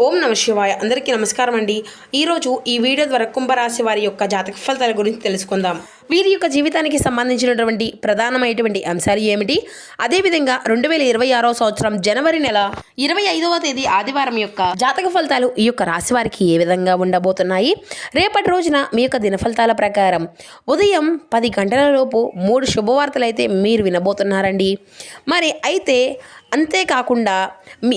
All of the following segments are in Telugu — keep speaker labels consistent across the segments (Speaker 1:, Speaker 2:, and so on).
Speaker 1: ఓం నమ శివాయ. అందరికీ నమస్కారం అండి. ఈరోజు ఈ వీడియో ద్వారా కుంభరాశి వారి యొక్క జాతక ఫలితాల గురించి తెలుసుకుందాం. వీరి యొక్క జీవితానికి సంబంధించినటువంటి ప్రధానమైనటువంటి అంశాలు ఏమిటి, అదేవిధంగా 2026 సంవత్సరం జనవరి నెల 25వ తేదీ ఆదివారం యొక్క జాతక ఫలితాలు ఈ యొక్క రాశి వారికి ఏ విధంగా ఉండబోతున్నాయి. రేపటి రోజున మీ యొక్క దిన ఫలితాల ప్రకారం ఉదయం 10 గంటల లోపు 3 శుభవార్తలు అయితే మీరు వినబోతున్నారండి. మరి అయితే అంతేకాకుండా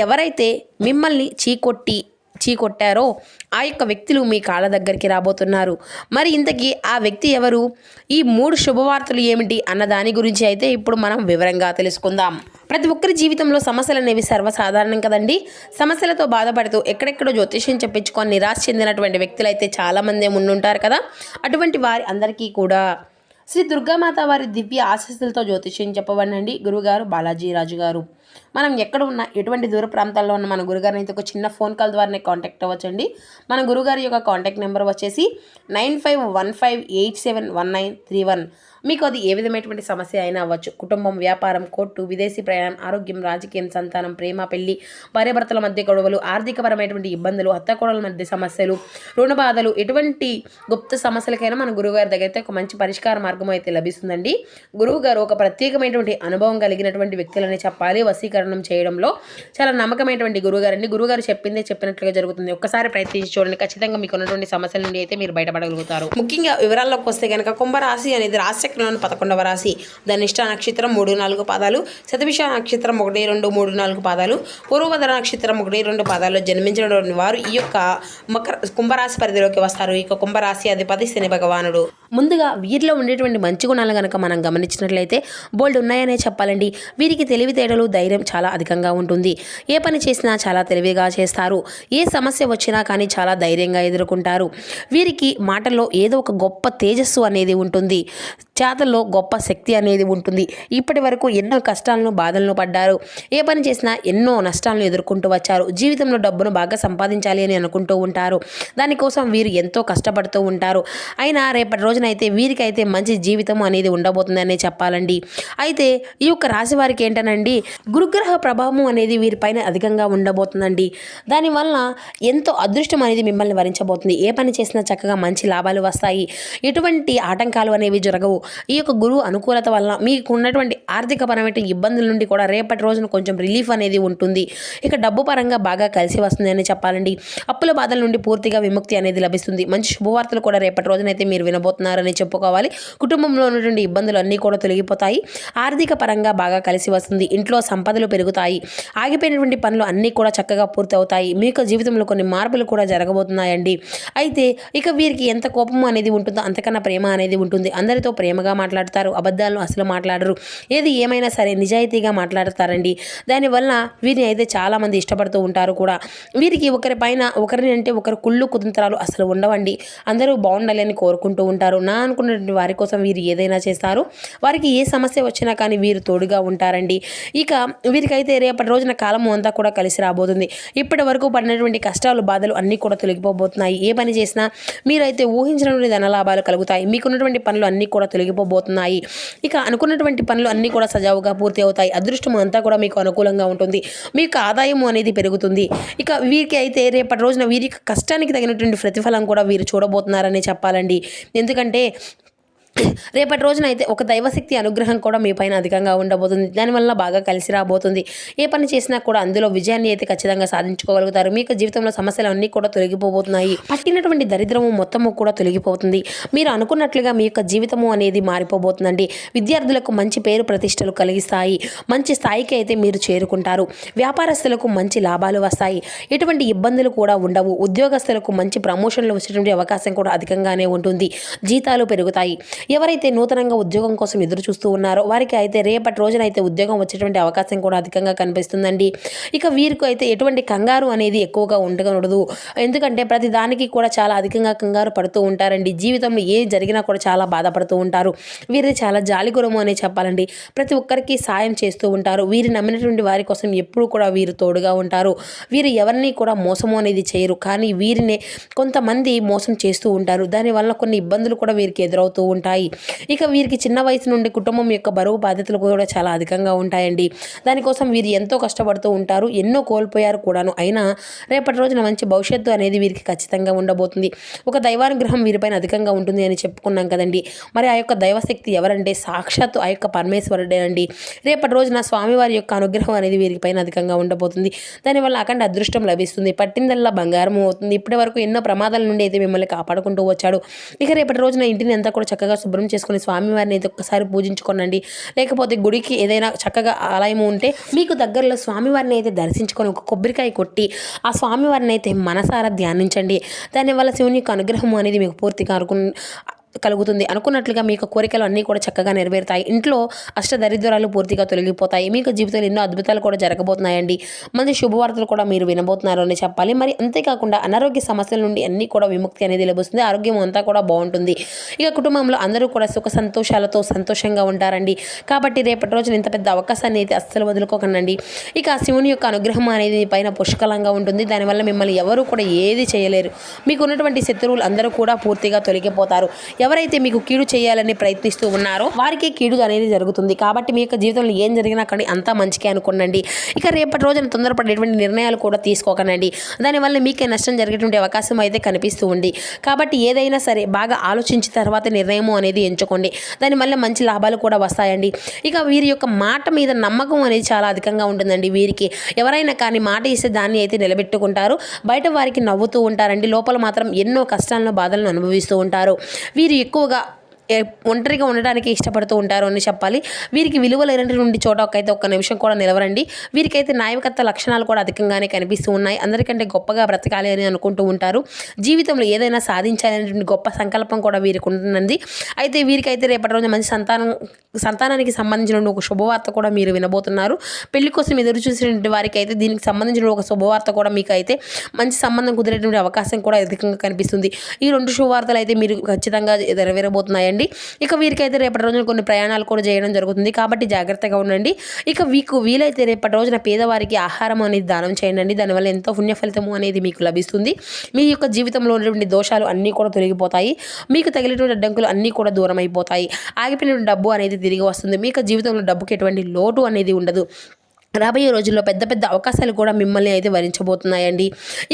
Speaker 1: ఎవరైతే మిమ్మల్ని చీకొట్టారో ఆ యొక్క వ్యక్తులు మీ కాళ్ళ దగ్గరికి రాబోతున్నారు. మరి ఇంతకీ ఆ వ్యక్తి ఎవరు, ఈ 3 శుభవార్తలు ఏమిటి అన్న దాని గురించి అయితే ఇప్పుడు మనం వివరంగా తెలుసుకుందాం. ప్రతి ఒక్కరి జీవితంలో సమస్యలు అనేవి సర్వసాధారణం కదండి. సమస్యలతో బాధపడుతూ ఎక్కడెక్కడో జ్యోతిష్యం చెప్పించుకొని నిరాశ చెందినటువంటి వ్యక్తులు అయితే చాలామంది ఉండుంటారు కదా. అటువంటి వారి అందరికీ కూడా శ్రీ దుర్గామాత వారి దివ్య ఆశీస్సులతో జ్యోతిష్యం చెప్పబడినండి గురుగారు బాలాజీ రాజు గారు. మనం ఎక్కడ ఉన్నా, ఎటువంటి దూర ప్రాంతాల్లో ఉన్న మన గురుగారిని అయితే ఒక చిన్న ఫోన్ కాల్ ద్వారానే కాంటాక్ట్ అవ్వచ్చండి. మన గురుగారి యొక్క కాంటాక్ట్ నెంబర్ వచ్చేసి 9515871931. మీకు అది ఏ విధమైనటువంటి సమస్య అయినా అవ్వచ్చు. కుటుంబం, వ్యాపారం, కోర్టు, విదేశీ ప్రయాణం, ఆరోగ్యం, రాజకీయం, సంతానం, ప్రేమ, పెళ్లి, భార్యాభర్తల మధ్య గొడవలు, ఆర్థికపరమైనటువంటి ఇబ్బందులు, అత్తకోడల మధ్య సమస్యలు, రుణ బాధలు, ఎటువంటి గుప్త సమస్యలకైనా మన గురువుగారి దగ్గర అయితే ఒక మంచి పరిష్కార మార్గం అయితే లభిస్తుందండి. గురువు గారు ఒక ప్రత్యేకమైనటువంటి అనుభవం కలిగినటువంటి వ్యక్తులని చెప్పాలి. వశీకరణం చేయడంలో చాలా నమ్మకమైనటువంటి గురువుగారండి. గురువుగారు చెప్పిందే చెప్పినట్లుగా జరుగుతుంది. ఒక్కసారి ప్రయత్నించి చూడండి, ఖచ్చితంగా మీకు ఉన్నటువంటి సమస్యల నుండి అయితే మీరు బయటపడగలుగుతారు. ముఖ్యంగా వివరాల్లోకి వస్తే కనుక కుంభరాశి అనేది రాశి 11వ రాశి. ధనిష్ట నక్షత్రం 3-4 పాదాలు, శతభిష నక్షత్రం 1-2-3-4 పాదాలు, పూర్వభద్ర నక్షత్రం 1-2 పాదాల్లో జన్మించినటువంటి వారు ఈ యొక్క కుంభరాశి పరిధిలోకి వస్తారు. ఈ యొక్క కుంభరాశి అధిపతి శని భగవానుడు. ముందుగా వీరిలో ఉండేటువంటి మంచి గుణాలు కనుక మనం గమనించినట్లయితే బోల్డ్ ఉన్నాయనే చెప్పాలండి. వీరికి తెలివితేటలు, ధైర్యం చాలా అధికంగా ఉంటుంది. ఏ పని చేసినా చాలా తెలివిగా చేస్తారు. ఏ సమస్య వచ్చినా కానీ చాలా ధైర్యంగా ఎదుర్కొంటారు. వీరికి మాటల్లో ఏదో ఒక గొప్ప తేజస్సు అనేది ఉంటుంది. చేతల్లో గొప్ప శక్తి అనేది ఉంటుంది. ఇప్పటి వరకు ఎన్నో కష్టాలను, బాధలను పడ్డారు. ఏ పని చేసినా ఎన్నో నష్టాలను ఎదుర్కొంటూ వచ్చారు. జీవితంలో డబ్బును బాగా సంపాదించాలి అని అనుకుంటూ ఉంటారు. దానికోసం వీరు ఎంతో కష్టపడుతూ ఉంటారు. అయినా రేపటి రోజునైతే వీరికైతే మంచి జీవితం అనేది ఉండబోతుందనే చెప్పాలండి. అయితే ఈ యొక్క రాశి వారికి ఏంటనండి, గురుగ్రహ ప్రభావం అనేది వీరిపైన అధికంగా ఉండబోతుందండి. దానివల్ల ఎంతో అదృష్టం అనేది మిమ్మల్ని వరించబోతుంది. ఏ పని చేసినా చక్కగా మంచి లాభాలు వస్తాయి. ఎటువంటి ఆటంకాలు అనేవి జరగవు. ఈ యొక్క గురువు అనుకూలత వలన మీకు ఉన్నటువంటి ఆర్థికపరమైన ఇబ్బందుల నుండి కూడా రేపటి రోజున కొంచెం రిలీఫ్ అనేది ఉంటుంది. ఇక డబ్బు పరంగా బాగా కలిసి వస్తుంది అని చెప్పాలండి. అప్పుల బాధల నుండి పూర్తిగా విముక్తి అనేది లభిస్తుంది. మంచి శుభవార్తలు కూడా రేపటి రోజునైతే మీరు వినబోతున్నారని చెప్పుకోవాలి. కుటుంబంలో ఉన్నటువంటి ఇబ్బందులు అన్నీ కూడా తొలగిపోతాయి. ఆర్థిక పరంగా బాగా కలిసి వస్తుంది. ఇంట్లో సంపదలు పెరుగుతాయి. ఆగిపోయినటువంటి పనులు అన్నీ కూడా చక్కగా పూర్తి అవుతాయి. మీ యొక్క జీవితంలో కొన్ని మార్పులు కూడా జరగబోతున్నాయండి. అయితే ఇక వీరికి ఎంత కోపం అనేది ఉంటుందో అంతకన్నా ప్రేమ అనేది ఉంటుంది. అందరితో ప్రేమగా మాట్లాడతారు. అబద్ధాలను అసలు మాట్లాడరు. ఏది ఏమైనా సరే నిజాయితీగా మాట్లాడతారండి. దానివల్ల వీరిని అయితే చాలామంది ఇష్టపడుతూ ఉంటారు కూడా. వీరికి ఒకరిని అంటే ఒకరు కుళ్ళు కుతంత్రాలు అసలు ఉండవండి. అందరూ బాగుండాలి అని కోరుకుంటూ ఉంటారు. నా అనుకున్నటువంటి వారి కోసం వీరు ఏదైనా చేస్తారు. వారికి ఏ సమస్య వచ్చినా కానీ వీరు తోడుగా ఉంటారండి. ఇక వీరికైతే రేపటి రోజున కాలం అంతా కూడా కలిసి రాబోతుంది. ఇప్పటి వరకు పడినటువంటి కష్టాలు, బాధలు అన్నీ కూడా తొలగిపోబోతున్నాయి. ఏ పని చేసినా మీరైతే ఊహించినటువంటి ధనలాభాలు కలుగుతాయి. మీకున్నటువంటి పనులు అన్నీ కూడా తొలగిపోబోతున్నాయి. ఇక అనుకున్నటువంటి పనులు అన్నీ కూడా సజావుగా పూర్తి అవుతాయి. అదృష్టం అంతా కూడా మీకు అనుకూలంగా ఉంటుంది. మీకు ఆదాయం అనేది పెరుగుతుంది. ఇక వీరికి అయితే రేపటి రోజున వీరి కష్టానికి తగినటువంటి ప్రతిఫలం కూడా వీరు చూడబోతున్నారని చెప్పాలండి. ఎందుకంటే రేపటి రోజున అయితే ఒక దైవశక్తి అనుగ్రహం కూడా మీ పైన అధికంగా ఉండబోతుంది. దానివల్ల బాగా కలిసి రాబోతుంది. ఏ పని చేసినా కూడా అందులో విజయాన్ని అయితే ఖచ్చితంగా సాధించుకోగలుగుతారు. మీకు జీవితంలో సమస్యలు అన్నీ కూడా తొలగిపోబోతున్నాయి. పట్టినటువంటి దరిద్రము మొత్తము కూడా తొలగిపోతుంది. మీరు అనుకున్నట్లుగా మీ యొక్క జీవితము అనేది మారిపోబోతుందండి. విద్యార్థులకు మంచి పేరు ప్రతిష్టలు కలిగిస్తాయి. మంచి స్థాయికి అయితే మీరు చేరుకుంటారు. వ్యాపారస్తులకు మంచి లాభాలు వస్తాయి. ఎటువంటి ఇబ్బందులు కూడా ఉండవు. ఉద్యోగస్తులకు మంచి ప్రమోషన్లు వచ్చేటువంటి అవకాశం కూడా అధికంగానే ఉంటుంది. జీతాలు పెరుగుతాయి. ఎవరైతే నూతనంగా ఉద్యోగం కోసం ఎదురు చూస్తూ ఉన్నారో వారికి అయితే రేపటి రోజున అయితే ఉద్యోగం వచ్చేటువంటి అవకాశం కూడా అధికంగా కనిపిస్తుందండి. ఇక వీరికి అయితే ఎటువంటి కంగారు అనేది ఎక్కువగా ఉండకూడదు. ఎందుకంటే ప్రతి దానికి కూడా చాలా అధికంగా కంగారు పడుతూ ఉంటారండి. జీవితంలో ఏ జరిగినా కూడా చాలా బాధపడుతూ ఉంటారు. వీరిది చాలా జాలిగుణము అనే చెప్పాలండి. ప్రతి ఒక్కరికి సాయం చేస్తూ ఉంటారు. వీరు నమ్మినటువంటి వారి కోసం ఎప్పుడూ కూడా వీరు తోడుగా ఉంటారు. వీరు ఎవరిని కూడా మోసము అనేది చేయరు. కానీ వీరినే కొంతమంది మోసం చేస్తూ ఉంటారు. దానివల్ల కొన్ని ఇబ్బందులు కూడా వీరికి ఎదురవుతూ ఉంటాయి. ఉంటాయి. ఇక వీరికి చిన్న వయసు నుండి కుటుంబం యొక్క బరువు బాధ్యతలు కూడా చాలా అధికంగా ఉంటాయండి. దానికోసం వీరు ఎంతో కష్టపడుతూ ఉంటారు. ఎన్నో కోల్పోయారు కూడాను. అయినా రేపటి రోజున మంచి భవిష్యత్తు అనేది వీరికి ఖచ్చితంగా ఉండబోతుంది. ఒక దైవానుగ్రహం వీరిపైన అధికంగా ఉంటుంది అని చెప్పుకున్నాం కదండి. మరి ఆ యొక్క దైవశక్తి ఎవరంటే సాక్షాత్తు ఆ యొక్క పరమేశ్వరుడే అండి. రేపటి రోజున స్వామివారి యొక్క అనుగ్రహం అనేది వీరికి పైన అధికంగా ఉండబోతుంది. దానివల్ల అఖండ అదృష్టం లభిస్తుంది. పట్టిందల్లా బంగారం అవుతుంది. ఇప్పటి వరకు ఎన్నో ప్రమాదాల నుండి అయితే మిమ్మల్ని కాపాడుకుంటూ వచ్చాడు. ఇక రేపటి రోజున ఇంటిని అంతా కూడా చక్కగా శుభ్రం చేసుకుని స్వామివారిని అయితే ఒక్కసారి పూజించుకోనండి. లేకపోతే గుడికి ఏదైనా చక్కగా ఆలయం ఉంటే మీకు దగ్గరలో స్వామివారిని అయితే దర్శించుకొని ఒక కొబ్బరికాయ కొట్టి ఆ స్వామివారిని అయితే మనసారా ధ్యానించండి. దానివల్ల శివుని యొక్క అనుగ్రహం అనేది మీకు పూర్తిగా కలుగుతుంది. అనుకున్నట్లుగా మీకు కోరికలు అన్నీ కూడా చక్కగా నెరవేరుతాయి. ఇంట్లో అష్టదరిద్రాలు పూర్తిగా తొలగిపోతాయి. మీకు జీవితంలో ఎన్నో అద్భుతాలు కూడా జరగబోతున్నాయండి. మంచి శుభవార్తలు కూడా మీరు వినబోతున్నారు అని చెప్పాలి. మరి అంతేకాకుండా అనారోగ్య సమస్యల నుండి అన్నీ కూడా విముక్తి అనేది లభిస్తుంది. ఆరోగ్యం అంతా కూడా బాగుంటుంది. ఇక కుటుంబంలో అందరూ కూడా సుఖ సంతోషాలతో సంతోషంగా ఉంటారండి. కాబట్టి రేపటి రోజున ఇంత పెద్ద అవకాశాన్ని అయితే అస్సలు వదులుకోకండి. ఇక శివుని యొక్క అనుగ్రహం అనేది పైన పుష్కలంగా ఉంటుంది. దానివల్ల మిమ్మల్ని ఎవరు కూడా ఏది చేయలేరు. మీకు ఉన్నటువంటి శత్రువులు అందరూ కూడా పూర్తిగా తొలగిపోతారు. ఎవరైతే మీకు కీడు చేయాలని ప్రయత్నిస్తూ ఉన్నారో వారికి కీడు అనేది జరుగుతుంది. కాబట్టి మీ యొక్క జీవితంలో ఏం జరిగినా కానీ అంతా మంచికే అనుకోండి. ఇక రేపటి రోజున తొందరపడేటువంటి నిర్ణయాలు కూడా తీసుకోకండి. దానివల్ల మీకే నష్టం జరిగేటువంటి అవకాశం అయితే కనిపిస్తూ ఉంది. కాబట్టి ఏదైనా సరే బాగా ఆలోచించిన తర్వాత నిర్ణయం అనేది ఎంచుకోండి. దానివల్ల మంచి లాభాలు కూడా వస్తాయండి. ఇక వీరి యొక్క మాట మీద నమ్మకం అనేది చాలా అధికంగా ఉంటుందండి. వీరికి ఎవరైనా కానీ మాట ఇస్తే దాన్ని అయితే నిలబెట్టుకుంటారు. బయట వారికి నవ్వుతూ ఉంటారండి. లోపల మాత్రం ఎన్నో కష్టాలను బాధలను అనుభవిస్తూ ఉంటారు. వీరు ఎక్కువగా ఒంటరిగా ఉండడానికి ఇష్టపడుతూ ఉంటారు అని చెప్పాలి. వీరికి విలువ లేనటువంటి చోట ఒక్క నిమిషం కూడా నిలవరండి. వీరికైతే నాయకత్వ లక్షణాలు కూడా అధికంగానే కనిపిస్తూ ఉన్నాయి. అందరికంటే గొప్పగా బ్రతకాలి అని అనుకుంటూ ఉంటారు. జీవితంలో ఏదైనా సాధించాలనేటువంటి గొప్ప సంకల్పం కూడా వీరికి ఉంటుందండి. అయితే వీరికైతే రేపటి రోజు మంచి సంతానానికి సంబంధించిన ఒక శుభవార్త కూడా మీరు వినబోతున్నారు. పెళ్లి కోసం ఎదురు చూసినటువంటి వారికి అయితే దీనికి సంబంధించిన ఒక శుభవార్త కూడా మీకు అయితే మంచి సంబంధం కుదిరేటువంటి అవకాశం కూడా అధికంగా కనిపిస్తుంది. ఈ రెండు శుభవార్తలు అయితే మీరు ఖచ్చితంగా నెరవేరబోతున్నాయండి. ఇక వీరికైతే రేపటి రోజున కొన్ని ప్రయాణాలు కూడా చేయడం జరుగుతుంది. కాబట్టి జాగ్రత్తగా ఉండండి. ఇక మీకు వీలైతే రేపటి రోజున పేదవారికి ఆహారం అనేది దానం చేయండి. దానివల్ల ఎంతో పుణ్య ఫలితము అనేది మీకు లభిస్తుంది. మీ యొక్క జీవితంలో ఉన్నటువంటి దోషాలు అన్నీ కూడా తొలగిపోతాయి. మీకు తగిలినటువంటి అడ్డంకులు అన్నీ కూడా దూరం అయిపోతాయి. ఆగిపోయిన డబ్బు అనేది తిరిగి వస్తుంది. మీ యొక్క జీవితంలో డబ్బుకి ఎటువంటి లోటు అనేది ఉండదు. రాబోయే రోజుల్లో పెద్ద పెద్ద అవకాశాలు కూడా మిమ్మల్ని అయితే వరించబోతున్నాయండి.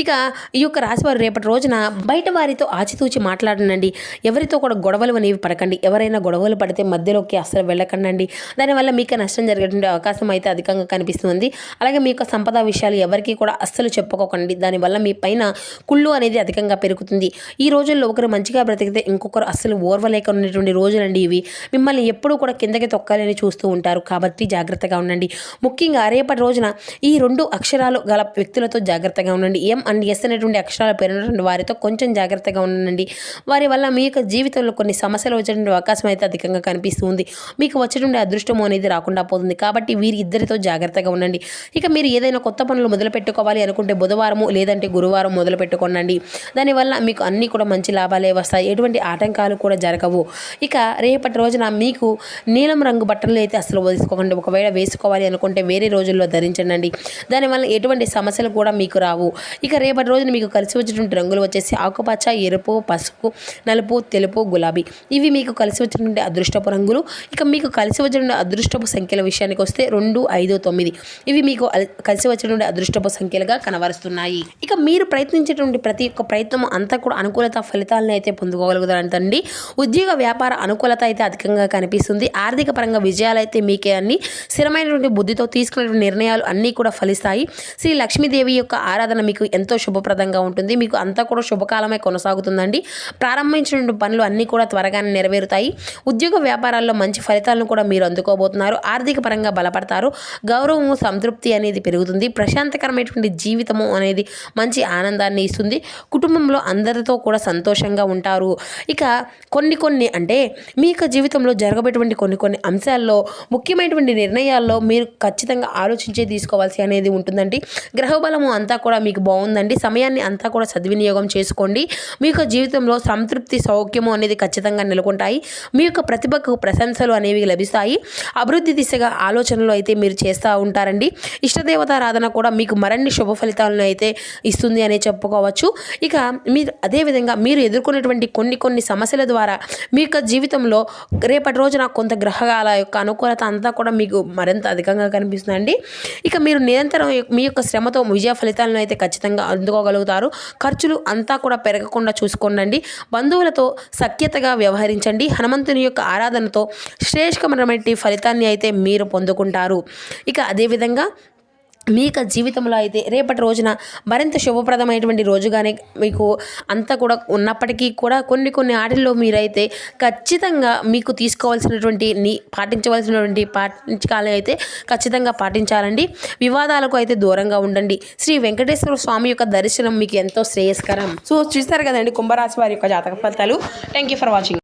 Speaker 1: ఇక ఈ యొక్క రాశివారు రేపటి రోజున బయట వారితో ఆచితూచి మాట్లాడనండి. ఎవరితో కూడా గొడవలు అనేవి పడకండి. ఎవరైనా గొడవలు పడితే మధ్యలోకి అస్సలు వెళ్ళకండి. దానివల్ల మీకు నష్టం జరిగేటువంటి అవకాశం అయితే అధికంగా కనిపిస్తుంది. అలాగే మీ యొక్క సంపద విషయాలు ఎవరికి కూడా అస్సలు చెప్పుకోకండి. దానివల్ల మీ పైన కుళ్ళు అనేది అధికంగా పెరుగుతుంది. ఈ రోజుల్లో ఒకరు మంచిగా బ్రతికితే ఇంకొకరు అస్సలు ఓర్వలేక ఉన్నటువంటి రోజులండి ఇవి. మిమ్మల్ని ఎప్పుడూ కూడా కిందకి తొక్కాలని చూస్తూ ఉంటారు. కాబట్టి జాగ్రత్తగా ఉండండి. ముఖ్యంగా రేపటి రోజున ఈ రెండు అక్షరాలు గల వ్యక్తులతో జాగ్రత్తగా ఉండండి. ఎం అండ్ ఎస్ అనేటువంటి అక్షరాల పేరున్నటువంటి వారితో కొంచెం జాగ్రత్తగా ఉండండి. వారి వల్ల మీ యొక్క జీవితంలో కొన్ని సమస్యలు వచ్చేటువంటి అవకాశం అయితే అధికంగా కనిపిస్తుంది. మీకు వచ్చేటువంటి అదృష్టం అనేది రాకుండా పోతుంది. కాబట్టి వీరి ఇద్దరితో జాగ్రత్తగా ఉండండి. ఇక మీరు ఏదైనా కొత్త పనులు మొదలు పెట్టుకోవాలి అనుకుంటే బుధవారము లేదంటే గురువారం మొదలు పెట్టుకోండి. దానివల్ల మీకు అన్నీ కూడా మంచి లాభాలే వస్తాయి. ఎటువంటి ఆటంకాలు కూడా జరగవు. ఇక రేపటి రోజున మీకు నీలం రంగు బట్టలు అయితే అసలు వేసుకోకండి. ఒకవేళ వేసుకోవాలి అనుకుంటే వేరే రోజుల్లో ధరించండి. దానివల్ల ఎటువంటి సమస్యలు కూడా మీకు రావు. ఇక రేపటి రోజున మీకు కలిసి వచ్చేటువంటి రంగులు వచ్చేసి ఆకుపచ్చ, ఎరుపు, పసుపు, నలుపు, తెలుపు, గులాబీ. ఇవి మీకు కలిసి వచ్చినటువంటి అదృష్టపు రంగులు. ఇక మీకు కలిసి వచ్చినటువంటి అదృష్టపు సంఖ్యల విషయానికి వస్తే 2, 5, 9 ఇవి మీకు కలిసి వచ్చినటువంటి అదృష్టపు సంఖ్యలుగా కనబరుస్తున్నాయి. ఇక మీరు ప్రయత్నించేటువంటి ప్రతి ఒక్క ప్రయత్నం అంతా కూడా అనుకూలత ఫలితాలను అయితే పొందుకోగలుగుతారంటండి. ఉద్యోగ వ్యాపార అనుకూలత అయితే అధికంగా కనిపిస్తుంది. ఆర్థిక పరంగా విజయాలు అయితే మీకే అన్ని స్థిరమైనటువంటి బుద్ధితో తీసుకునే నిర్ణయాలు అన్నీ కూడా ఫలిస్తాయి. శ్రీ లక్ష్మీదేవి యొక్క ఆరాధన మీకు ఎంతో శుభప్రదంగా ఉంటుంది. మీకు అంతా కూడా శుభకాలమే కొనసాగుతుందండి. ప్రారంభించిన పనులు అన్నీ కూడా త్వరగానే నెరవేరుతాయి. ఉద్యోగ వ్యాపారాల్లో మంచి ఫలితాలను కూడా మీరు అందుకోబోతున్నారు. ఆర్థిక పరంగా బలపడతారు. గౌరవము, సంతృప్తి అనేది పెరుగుతుంది. ప్రశాంతకరమైనటువంటి జీవితము అనేది మంచి ఆనందాన్ని ఇస్తుంది. కుటుంబంలో అందరితో కూడా సంతోషంగా ఉంటారు. ఇక కొన్ని అంటే మీ యొక్క జీవితంలో జరగబోయేటువంటి కొన్ని అంశాల్లో ముఖ్యమైనటువంటి నిర్ణయాల్లో మీరు ఖచ్చితంగా ఆలోచించే తీసుకోవాల్సి అనేది ఉంటుందండి. గ్రహబలము అంతా కూడా మీకు బాగుందండి. సమయాన్ని అంతా కూడా సద్వినియోగం చేసుకోండి. మీ యొక్క జీవితంలో సంతృప్తి, సౌఖ్యము అనేది ఖచ్చితంగా నెలకొంటాయి. మీ యొక్క ప్రతిభకు ప్రశంసలు అనేవి లభిస్తాయి. అభివృద్ధి దిశగా ఆలోచనలు అయితే మీరు చేస్తూ ఉంటారండి. ఇష్టదేవతారాధన కూడా మీకు మరిన్ని శుభ ఫలితాలను అయితే ఇస్తుంది అనే చెప్పుకోవచ్చు. ఇక మీరు అదేవిధంగా మీరు ఎదుర్కొనేటువంటి కొన్ని సమస్యల ద్వారా మీ యొక్క జీవితంలో రేపటి రోజున కొంత గ్రహాల యొక్క అనుకూలత అంతా కూడా మీకు మరింత అధికంగా కనిపిస్తుందండి. ఇక మీరు నిరంతరం మీ యొక్క శ్రమతో విజయ ఫలితాలను అయితే ఖచ్చితంగా అందుకోగలుగుతారు. ఖర్చులు అంతా కూడా పెరగకుండా చూసుకోండి. బంధువులతో సఖ్యతగా వ్యవహరించండి. హనుమంతుని యొక్క ఆరాధనతో శ్రేష్ఠమైన ఫలితాన్ని అయితే మీరు పొందుకుంటారు. ఇక అదేవిధంగా మీ యొక్క జీవితంలో అయితే రేపటి రోజున మరింత శుభప్రదమైనటువంటి రోజుగానే మీకు అంతా కూడా ఉన్నప్పటికీ కూడా కొన్ని ఆటల్లో మీరైతే ఖచ్చితంగా మీకు తీసుకోవాల్సినటువంటి పాటించవలసినటువంటి పాటించాలి అయితే ఖచ్చితంగా పాటించాలండి. వివాదాలకు అయితే దూరంగా ఉండండి. శ్రీ వెంకటేశ్వర స్వామి యొక్క దర్శనం మీకు ఎంతో శ్రేయస్కరం. సో చూస్తారు కదండి కుంభరాశి వారి యొక్క జాతక ఫలితాలు. Thank you for watching.